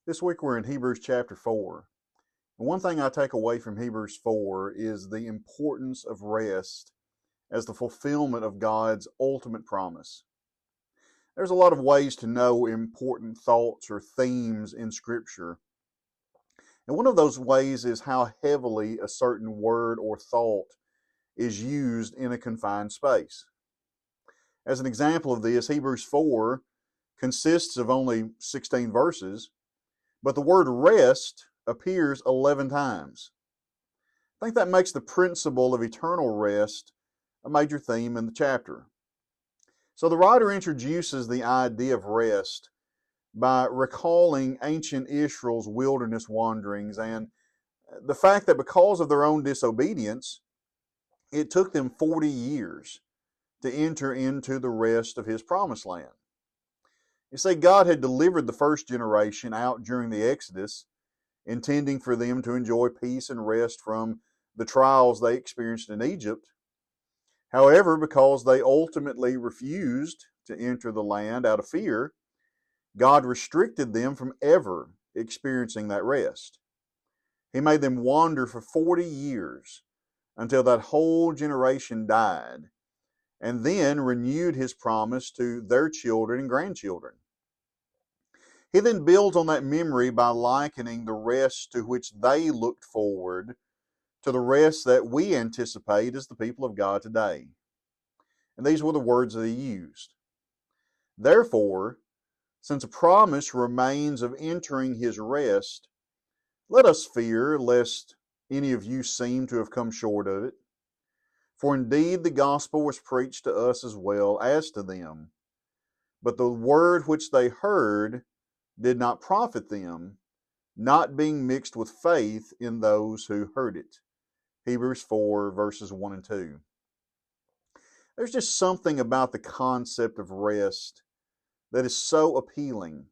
This week we're in Hebrews chapter 4. And one thing I take away from Hebrews 4 is the importance of rest as the fulfillment of God's ultimate promise. There's a lot of ways to know important thoughts or themes in Scripture. And one of those ways is how heavily a certain word or thought is used in a confined space. As an example of this, Hebrews 4 consists of only 16 verses, but the word rest appears 11 times. I think that makes the principle of eternal rest a major theme in the chapter. So the writer introduces the idea of rest by recalling ancient Israel's wilderness wanderings and the fact that because of their own disobedience, it took them 40 years to enter into the rest of his promised land. You see, God had delivered the first generation out during the Exodus, intending for them to enjoy peace and rest from the trials they experienced in Egypt. However, because they ultimately refused to enter the land out of fear, God restricted them from ever experiencing that rest. He made them wander for 40 years until that whole generation died, and then renewed his promise to their children and grandchildren. He then builds on that memory by likening the rest to which they looked forward to the rest that we anticipate as the people of God today. And these were the words that he used. Therefore, since a promise remains of entering his rest, let us fear lest any of you seem to have come short of it. For indeed the gospel was preached to us as well as to them. But the word which they heard did not profit them, not being mixed with faith in those who heard it. Hebrews 4 verses 1 and 2. There's just something about the concept of rest that is so appealing.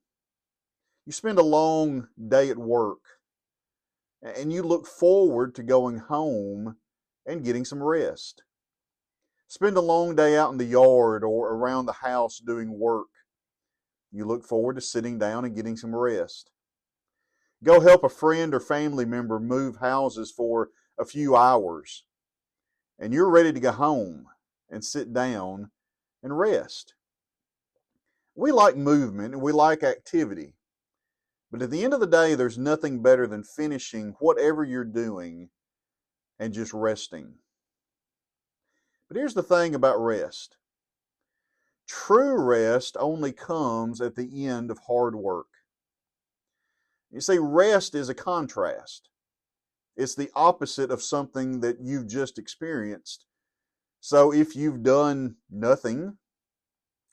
You spend a long day at work and you look forward to going home and getting some rest. Spend a long day out in the yard or around the house doing work. You look forward to sitting down and getting some rest. Go help a friend or family member move houses for a few hours, and you're ready to go home and sit down and rest. We like movement and we like activity, but at the end of the day, there's nothing better than finishing whatever you're doing and just resting. But here's the thing about rest. True rest only comes at the end of hard work. You see, rest is a contrast. It's the opposite of something that you've just experienced. So if you've done nothing,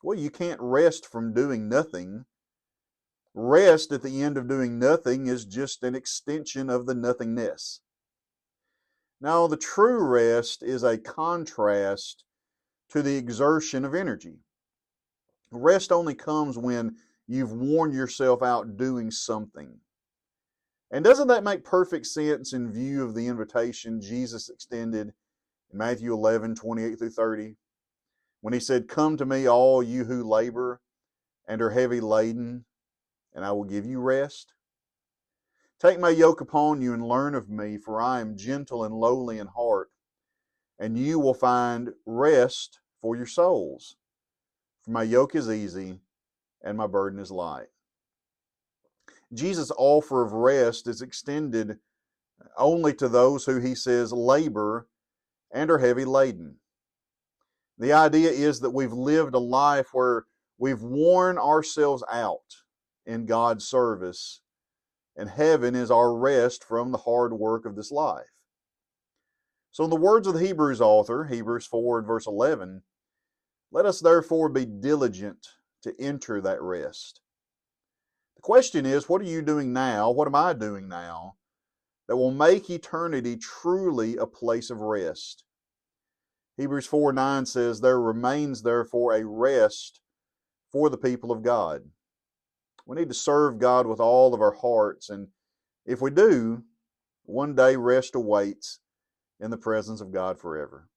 well, you can't rest from doing nothing. Rest at the end of doing nothing is just an extension of the nothingness. Now, the true rest is a contrast to the exertion of energy. Rest only comes when you've worn yourself out doing something. And doesn't that make perfect sense in view of the invitation Jesus extended in Matthew 11, 28 through 30? When he said, "Come to me, all you who labor and are heavy laden, and I will give you rest. Take my yoke upon you and learn of me, for I am gentle and lowly in heart, and you will find rest for your souls. For my yoke is easy and my burden is light." Jesus' offer of rest is extended only to those who, he says, labor and are heavy laden. The idea is that we've lived a life where we've worn ourselves out in God's service, and heaven is our rest from the hard work of this life. So in the words of the Hebrews author, Hebrews 4 and verse 11, let us therefore be diligent to enter that rest. The question is, what are you doing now? What am I doing now that will make eternity truly a place of rest? Hebrews 4:9 says, there remains therefore a rest for the people of God. We need to serve God with all of our hearts, and if we do, one day rest awaits in the presence of God forever.